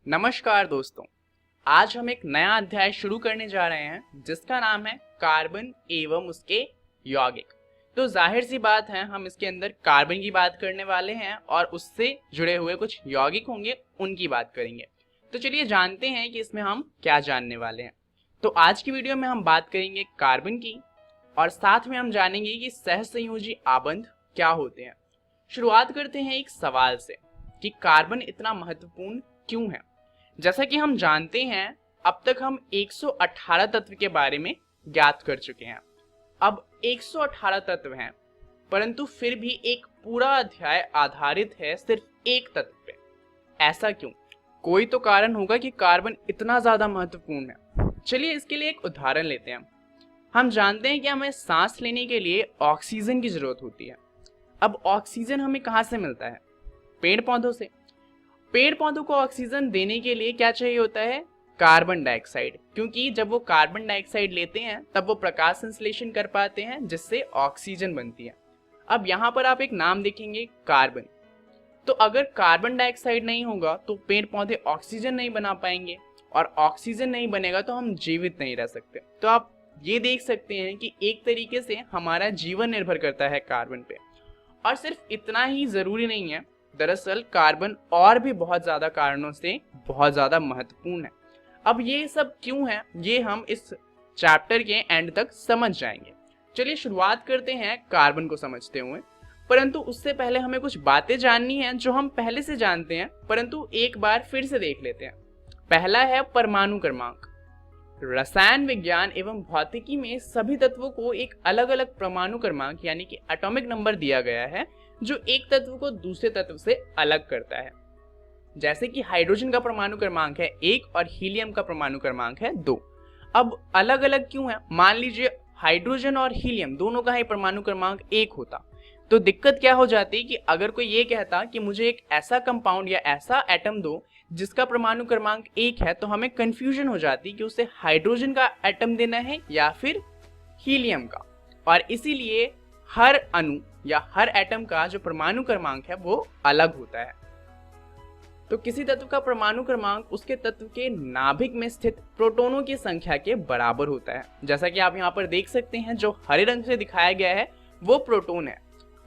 नमस्कार दोस्तों, आज हम एक नया अध्याय शुरू करने जा रहे हैं जिसका नाम है कार्बन एवं उसके यौगिक। तो जाहिर सी बात है, हम इसके अंदर कार्बन की बात करने वाले हैं और उससे जुड़े हुए कुछ यौगिक होंगे, उनकी बात करेंगे। तो चलिए जानते हैं कि इसमें हम क्या जानने वाले हैं। तो आज की वीडियो में हम बात करेंगे कार्बन की और साथ में हम जानेंगे कि सहसंयोजी आबंध क्या होते हैं। शुरुआत करते हैं एक सवाल से कि कार्बन इतना महत्वपूर्ण क्यों है। जैसा कि हम जानते हैं, अब तक हम 118 तत्व के बारे में ज्ञात कर चुके हैं। अब 118 तत्व हैं, परंतु फिर भी एक पूरा अध्याय आधारित है सिर्फ एक तत्व पे। ऐसा क्यों? कोई तो कारण होगा कि कार्बन इतना ज्यादा महत्वपूर्ण है। चलिए इसके लिए एक उदाहरण लेते हैं। हम जानते हैं कि हमें सांस लेने के लिए ऑक्सीजन की जरूरत होती है। अब ऑक्सीजन हमें कहाँ से मिलता है? पेड़ पौधों से। पेड़ पौधों को ऑक्सीजन देने के लिए क्या चाहिए होता है? कार्बन डाइऑक्साइड, क्योंकि जब वो कार्बन डाइऑक्साइड लेते हैं तब वो प्रकाश संश्लेषण कर पाते हैं जिससे ऑक्सीजन बनती है। अब यहाँ पर आप एक नाम देखेंगे, कार्बन। तो अगर कार्बन डाइऑक्साइड नहीं होगा तो पेड़ पौधे ऑक्सीजन नहीं बना पाएंगे और ऑक्सीजन नहीं बनेगा तो हम जीवित नहीं रह सकते। तो आप ये देख सकते हैं कि एक तरीके से हमारा जीवन निर्भर करता है कार्बन पे। और सिर्फ इतना ही जरूरी नहीं है, दरअसल कार्बन और भी बहुत ज्यादा कारणों से बहुत ज्यादा महत्वपूर्ण है। अब ये सब क्यों है, ये हम इस चैप्टर के एंड तक समझ जाएंगे। चलिए शुरुआत करते हैं कार्बन को समझते हुए, परंतु उससे पहले हमें कुछ बातें जाननी है जो हम पहले से जानते हैं, परंतु एक बार फिर से देख लेते हैं। पहला है परमाणु क्रमांक। रसायन विज्ञान एवं भौतिकी में सभी तत्वों को एक अलग अलग परमाणु क्रमांक यानी कि एटॉमिक नंबर दिया गया है जो एक तत्व को दूसरे तत्व से अलग करता है। जैसे कि हाइड्रोजन का परमाणु क्रमांक है 1 और हीलियम का परमाणु क्रमांक है 2। अब अलग अलग क्यों है? मान लीजिए हाइड्रोजन और हीलियम दोनों का ही परमाणु क्रमांक 1 होता तो दिक्कत क्या हो जाती कि अगर कोई ये कहता कि मुझे एक ऐसा कंपाउंड या ऐसा एटम दो जिसका परमाणु क्रमांक 1 है, तो हमें कंफ्यूजन हो जाती कि उसे हाइड्रोजन का एटम देना है या फिर हीलियम का। और इसीलिए हर अणु या हर एटम का जो परमाणु क्रमांक है वो अलग होता है। तो किसी तत्व का परमाणु क्रमांक उसके तत्व के नाभिक में स्थित प्रोटॉनों की संख्या के बराबर होता है। जैसा कि आप यहाँ पर देख सकते हैं, जो हरे रंग से दिखाया गया है वो प्रोटॉन है।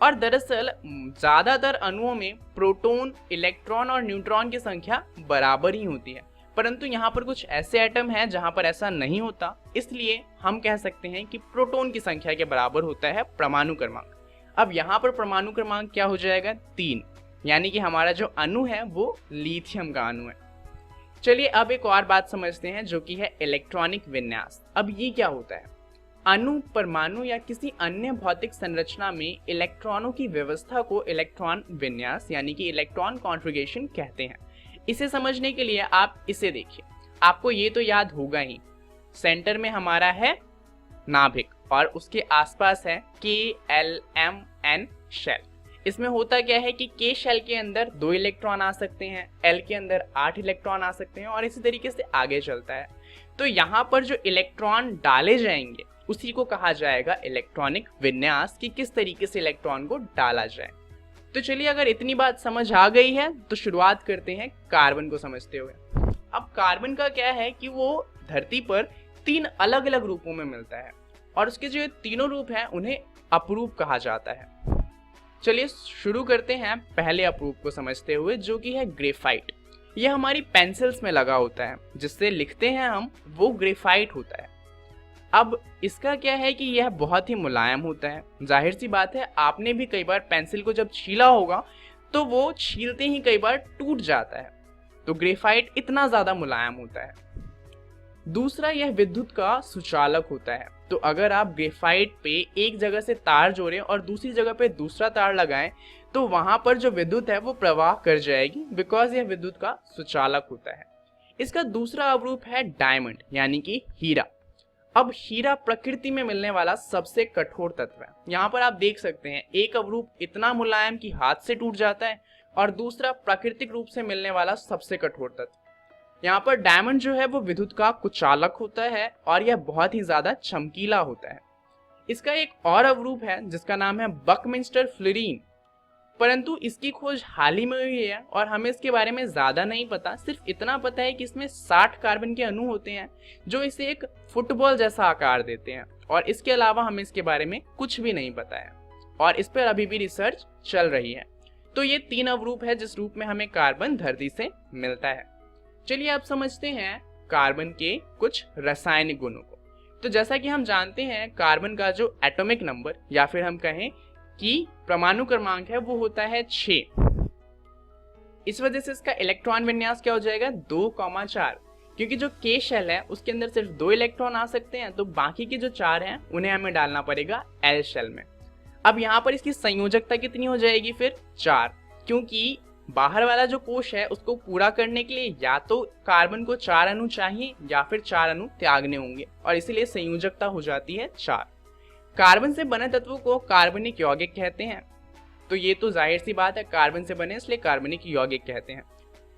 और दरअसल ज्यादातर अणुओं में प्रोटॉन, इलेक्ट्रॉन और न्यूट्रॉन की संख्या बराबर ही होती है, परंतु यहाँ पर कुछ ऐसे एटम हैं जहाँ पर ऐसा नहीं होता। इसलिए हम कह सकते हैं कि प्रोटॉन की संख्या के बराबर होता है परमाणु क्रमांक। अब यहाँ पर परमाणु क्रमांक क्या हो जाएगा? 3, यानी कि हमारा जो अणु है वो लिथियम का अणु है। चलिए अब एक और बात समझते हैं जो कि है इलेक्ट्रॉनिक विन्यास। अब ये क्या होता है? अणु, परमाणु या किसी अन्य भौतिक संरचना में इलेक्ट्रॉनों की व्यवस्था को इलेक्ट्रॉन विन्यास यानी कि इलेक्ट्रॉन कॉन्फ़िगरेशन कहते हैं। इसे समझने के लिए आप इसे देखिए। आपको ये तो याद होगा ही, सेंटर में हमारा है नाभिक और उसके आसपास है KLMN शेल। इसमें होता क्या है कि K शेल के अंदर 2 इलेक्ट्रॉन आ सकते हैं, L के अंदर 8 इलेक्ट्रॉन आ सकते हैं और इसी तरीके से आगे चलता है। तो यहाँ पर जो इलेक्ट्रॉन डाले जाएंगे उसी को कहा जाएगा इलेक्ट्रॉनिक विन्यास, कि किस तरीके से इलेक्ट्रॉन को डाला जाए। तो चलिए अगर इतनी बात समझ आ गई है तो शुरुआत करते हैं कार्बन को समझते हुए। अब कार्बन का क्या है कि वो धरती पर 3 अलग अलग रूपों में मिलता है और उसके जो तीनों रूप हैं उन्हें अपरूप कहा जाता है। चलिए शुरू करते हैं पहले अपरूप को समझते हुए, जो कि है ग्रेफाइट। यह हमारी पेंसिल्स में लगा होता है, जिससे लिखते हैं हम, वो ग्रेफाइट होता है। अब इसका क्या है कि यह बहुत ही मुलायम होता है। जाहिर सी बात है, आपने भी कई बार पेंसिल को जब छीला होगा तो वो छीलते ही कई बार टूट जाता है। तो ग्रेफाइट इतना ज्यादा मुलायम होता है। दूसरा, यह विद्युत का सुचालक होता है। तो अगर आप ग्रेफाइट पे एक जगह से तार जोड़ें और दूसरी जगह पे दूसरा तार लगाएं तो वहां पर जो विद्युत है वो प्रवाह कर जाएगी, बिकॉज यह विद्युत का सुचालक होता है। इसका दूसरा अवरूप है डायमंड यानी कि हीरा। अब हीरा प्रकृति में मिलने वाला सबसे कठोर तत्व है। यहाँ पर आप देख सकते हैं, एक अवरूप इतना मुलायम कि हाथ से टूट जाता है और दूसरा प्राकृतिक रूप से मिलने वाला सबसे कठोर तत्व। यहाँ पर डायमंड जो है वो विद्युत का कुचालक होता है और यह बहुत ही ज्यादा चमकीला होता है। इसका एक और अवरूप है जिसका नाम है बकमिंस्टर फ्लोरीन। परंतु इसकी खोज हाल ही में हुई है और हमें इसके बारे में ज़्यादा नहीं पता। सिर्फ इतना पता है कि इसमें 60 कार्बन के अणु होते हैं जो इसे एक फुटबॉल जैसा आकार देते हैं, और इसके अलावा हमें इसके बारे में कुछ भी नहीं पता है और इस पर अभी भी रिसर्च चल रही है। तो ये 3 अवरूप है जिस रूप में हमें कार्बन धरती से मिलता है। चलिए अब समझते हैं कार्बन के कुछ रासायनिक गुणों को। तो जैसा कि हम जानते हैं कार्बन का जो एटॉमिक नंबर या फिर हम कहें कि परमाणु क्रमांक है वो होता है 6। इस वजह से इसका इलेक्ट्रॉन विन्यास क्या हो जाएगा 2,4, क्योंकि जो K शेल है उसके अंदर सिर्फ 2 इलेक्ट्रॉन आ सकते हैं, तो बाकी के जो 4 हैं उन्हें हमें डालना पड़ेगा L शेल में। अब यहाँ पर इसकी संयोजकता कितनी हो जाएगी फिर 4, क्योंकि बाहर वाला जो कोश है उसको पूरा करने के लिए या तो कार्बन को 4 अणु चाहिए या फिर 4 अणु त्यागने होंगे, और इसीलिए संयोजकता हो जाती है 4। कार्बन से बने तत्वों को कार्बनिक यौगिक कहते हैं। तो ये तो जाहिर सी बात है, कार्बन से बने इसलिए कार्बनिक यौगिक कहते हैं।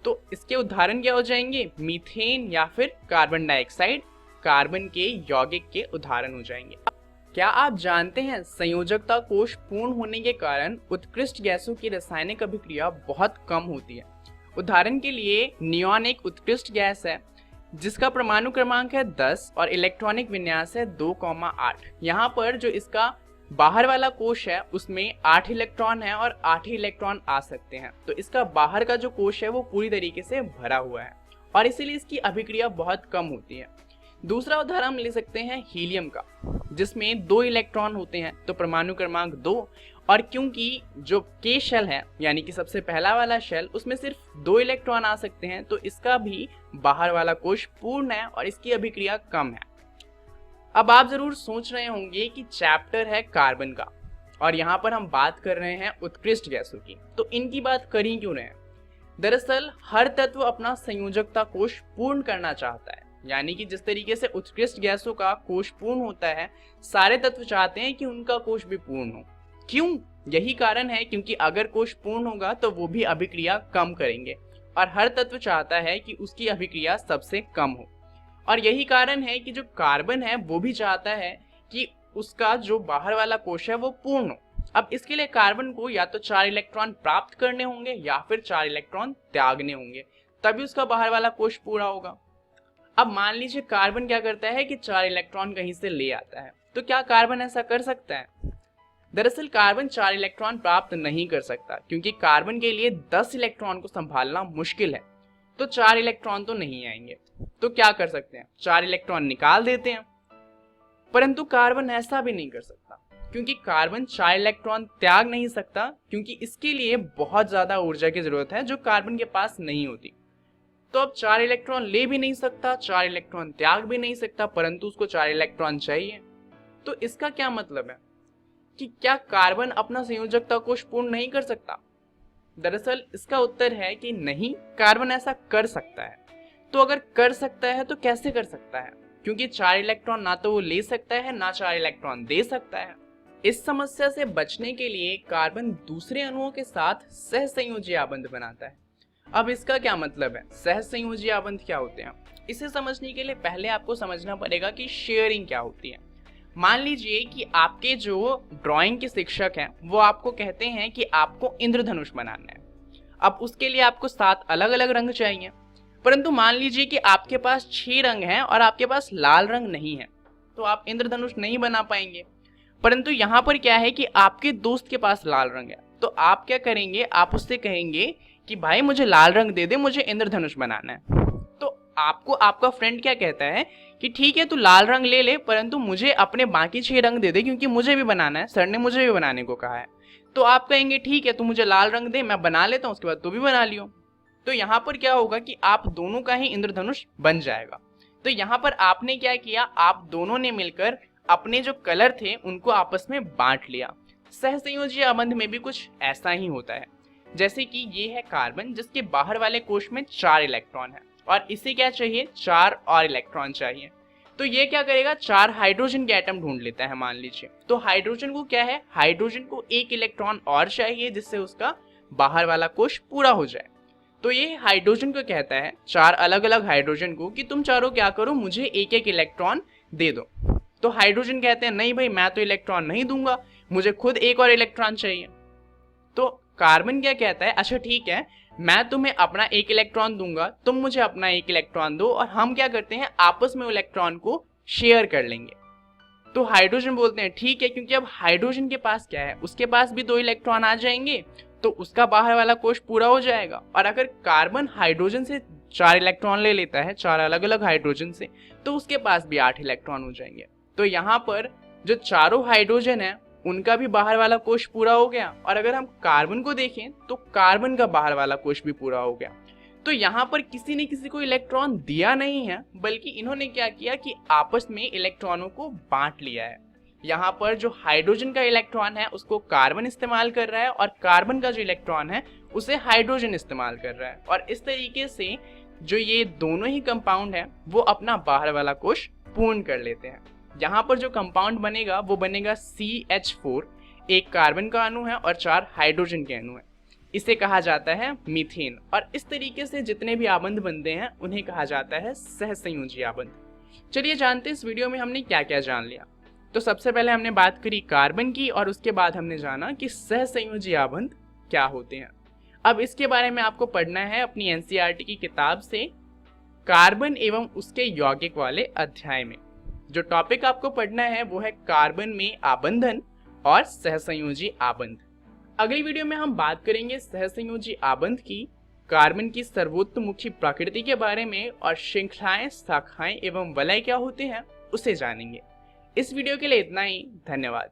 तो इसके उदाहरण क्या हो जाएंगे, मीथेन या फिर कार्बन डाइऑक्साइड कार्बन के यौगिक के उदाहरण हो जाएंगे। क्या आप जानते हैं संयोजकता कोश पूर्ण होने के कारण उत्कृष्ट गैसों की रासायनिक अभिक्रिया बहुत कम होती है। उदाहरण के लिए नियॉन एक उत्कृष्ट गैस है जिसका परमाणु क्रमांक है 10 और इलेक्ट्रॉनिक विन्यास है 2,8। यहाँ पर जो इसका बाहर वाला कोश है उसमें 8 इलेक्ट्रॉन है और 8 ही इलेक्ट्रॉन आ सकते हैं, तो इसका बाहर का जो कोश है वो पूरी तरीके से भरा हुआ है और इसीलिए इसकी अभिक्रिया बहुत कम होती है। दूसरा उदाहरण हम ले सकते हैं हीलियम का, जिसमें 2 इलेक्ट्रॉन होते हैं, तो परमाणु क्रमांक 2, और क्योंकि जो K शेल है यानी कि सबसे पहला वाला शेल उसमें सिर्फ 2 इलेक्ट्रॉन आ सकते हैं, तो इसका भी बाहर वाला कोश पूर्ण है और इसकी अभिक्रिया कम है। अब आप जरूर सोच रहे होंगे कि चैप्टर है कार्बन का और यहाँ पर हम बात कर रहे हैं उत्कृष्ट गैसों की, तो इनकी बात कर ही क्यों रहे हैं। दरअसल हर तत्व अपना संयोजकता कोश पूर्ण करना चाहता है, यानी कि जिस तरीके से उत्कृष्ट गैसों का कोश पूर्ण होता है, सारे तत्व चाहते हैं कि उनका कोश भी पूर्ण हो। क्यों? यही कारण है क्योंकि अगर कोश पूर्ण होगा तो वो भी अभिक्रिया कम करेंगे और हर तत्व चाहता है कि उसकी अभिक्रिया सबसे कम हो। और यही कारण है कि जो कार्बन है वो भी चाहता है कि उसका जो बाहर वाला कोश है वो पूर्ण हो। अब इसके लिए कार्बन को या तो 4 इलेक्ट्रॉन प्राप्त करने होंगे या फिर 4 इलेक्ट्रॉन त्यागने होंगे, तभी उसका बाहर वाला कोश पूरा होगा। अब मान लीजिए कार्बन क्या करता है कि 4 इलेक्ट्रॉन कहीं से ले आता है, तो क्या कार्बन ऐसा कर सकता है? दरअसल कार्बन 4 इलेक्ट्रॉन प्राप्त नहीं कर सकता, क्योंकि कार्बन के लिए 10 इलेक्ट्रॉन को संभालना मुश्किल है, तो 4 इलेक्ट्रॉन तो नहीं आएंगे। तो क्या कर सकते हैं, 4 इलेक्ट्रॉन निकाल देते हैं। परंतु कार्बन ऐसा भी नहीं कर सकता, क्योंकि कार्बन 4 इलेक्ट्रॉन त्याग नहीं सकता, क्योंकि इसके लिए बहुत ज्यादा ऊर्जा की जरूरत है जो कार्बन के पास नहीं होती। तो अब 4 इलेक्ट्रॉन ले भी नहीं सकता, 4 इलेक्ट्रॉन त्याग भी नहीं सकता, परंतु उसको 4 इलेक्ट्रॉन चाहिए। तो इसका क्या मतलब है कि क्या कार्बन अपना संयोजकता कोश पूर्ण नहीं कर सकता? दरअसल इसका उत्तर है कि नहीं, कार्बन ऐसा कर सकता है। तो अगर कर सकता है तो कैसे कर सकता है? क्योंकि 4 इलेक्ट्रॉन ना तो वो ले सकता है ना 4 इलेक्ट्रॉन दे सकता है। इस समस्या से बचने के लिए कार्बन दूसरे अणुओं के साथ सहसंयोजी आबंध बनाता है। अब इसका क्या मतलब है, सहसंयोजी आबंध क्या होते हैं? इसे समझने के लिए पहले आपको समझना पड़ेगा कि शेयरिंग क्या होती है। मान लीजिए कि आपके जो ड्राइंग के शिक्षक हैं वो आपको कहते हैं कि आपको इंद्रधनुष बनाना है। अब उसके लिए आपको 7 अलग अलग रंग चाहिए, परंतु मान लीजिए कि आपके पास 6 रंग हैं और आपके पास लाल रंग नहीं है, तो आप इंद्रधनुष नहीं बना पाएंगे। परंतु यहाँ पर क्या है कि आपके दोस्त के पास लाल रंग है, तो आप क्या करेंगे, आप उससे कहेंगे कि भाई मुझे लाल रंग दे दे, मुझे इंद्रधनुष बनाना है। तो आपको आपका फ्रेंड क्या कहता है कि ठीक है तू लाल रंग ले ले, परंतु मुझे अपने बाकी 6 रंग दे दे, क्योंकि मुझे भी बनाना है, सर ने मुझे भी बनाने को कहा है। तो आप कहेंगे ठीक है तू मुझे लाल रंग दे, मैं बना लेता हूँ, उसके बाद तू भी बना लियो। तो यहाँ पर क्या होगा कि आप दोनों का ही इंद्रधनुष बन जाएगा। तो यहाँ पर आपने क्या किया, आप दोनों ने मिलकर अपने जो कलर थे उनको आपस में बांट लिया। सहसंयोजी आबंध में भी कुछ ऐसा ही होता है। जैसे कि ये है कार्बन, जिसके बाहर वाले कोश में 4 इलेक्ट्रॉन है और इसे क्या चाहिए, 4 और इलेक्ट्रॉन चाहिए। तो ये क्या करेगा, 4 हाइड्रोजन के एटम ढूंढ लेता है मान लीजिए। तो हाइड्रोजन को क्या है, हाइड्रोजन को 1 इलेक्ट्रॉन और चाहिए जिससे उसका बाहर वाला कोश पूरा हो जाए। तो ये हाइड्रोजन को कहता है, 4 अलग अलग हाइड्रोजन को, कि तुम चारों क्या करो, मुझे 1-1 इलेक्ट्रॉन दे दो। तो हाइड्रोजन कहते हैं नहीं भाई मैं तो इलेक्ट्रॉन नहीं दूंगा, मुझे खुद 1 और इलेक्ट्रॉन चाहिए। तो कार्बन क्या कहता है, अच्छा ठीक है, मैं तुम्हें अपना एक इलेक्ट्रॉन दूंगा, तुम मुझे अपना एक इलेक्ट्रॉन दो, और हम क्या करते हैं आपस में इलेक्ट्रॉन को शेयर कर लेंगे। तो हाइड्रोजन बोलते हैं ठीक है, क्योंकि अब हाइड्रोजन के पास क्या है, उसके पास भी 2 इलेक्ट्रॉन आ जाएंगे, तो उसका बाहर वाला कोश पूरा हो जाएगा। और अगर कार्बन हाइड्रोजन से 4 इलेक्ट्रॉन ले लेता है, 4 अलग अलग हाइड्रोजन से, तो उसके पास भी 8 इलेक्ट्रॉन हो जाएंगे। तो यहाँ पर जो चारों हाइड्रोजन है उनका भी बाहर वाला कोश पूरा हो गया। और अगर हम कार्बन को देखें तो कार्बन का बाहर वाला कोश भी पूरा हो गया। तो यहाँ पर किसी ने किसी को इलेक्ट्रॉन दिया नहीं है, बल्कि इन्होंने क्या किया कि आपस में इलेक्ट्रॉनों को बांट लिया है। यहाँ पर जो हाइड्रोजन का इलेक्ट्रॉन है उसको कार्बन इस्तेमाल कर रहा है, और कार्बन का जो इलेक्ट्रॉन है उसे हाइड्रोजन इस्तेमाल कर रहा है। और इस तरीके से जो ये दोनों ही कंपाउंड है वो अपना बाहर वाला कोश पूर्ण कर लेते हैं। यहाँ पर जो कंपाउंड बनेगा वो बनेगा CH4, एक कार्बन का अणु है और 4 हाइड्रोजन के अणु है। इसे कहा जाता है मीथेन। और इस तरीके से जितने भी आबंध बनते हैं उन्हें कहा जाता है सहसंयोजी आबंध। चलिए जानते हैं इस वीडियो में हमने क्या क्या जान लिया। तो सबसे पहले हमने बात करी कार्बन की, और उसके बाद हमने जाना कि सहसंयोजी आबंध क्या होते हैं। अब इसके बारे में आपको पढ़ना है अपनी NCERT की किताब से कार्बन एवं उसके यौगिक वाले अध्याय में। जो टॉपिक आपको पढ़ना है वो है कार्बन में आबंधन और सहसंयोजी आबंध। अगली वीडियो में हम बात करेंगे सहसंयोजी आबंध की, कार्बन की सर्वोत्तमुखी प्रकृति के बारे में, और श्रृंखलाएं, शाखाएं एवं वलय क्या होते हैं उसे जानेंगे। इस वीडियो के लिए इतना ही, धन्यवाद।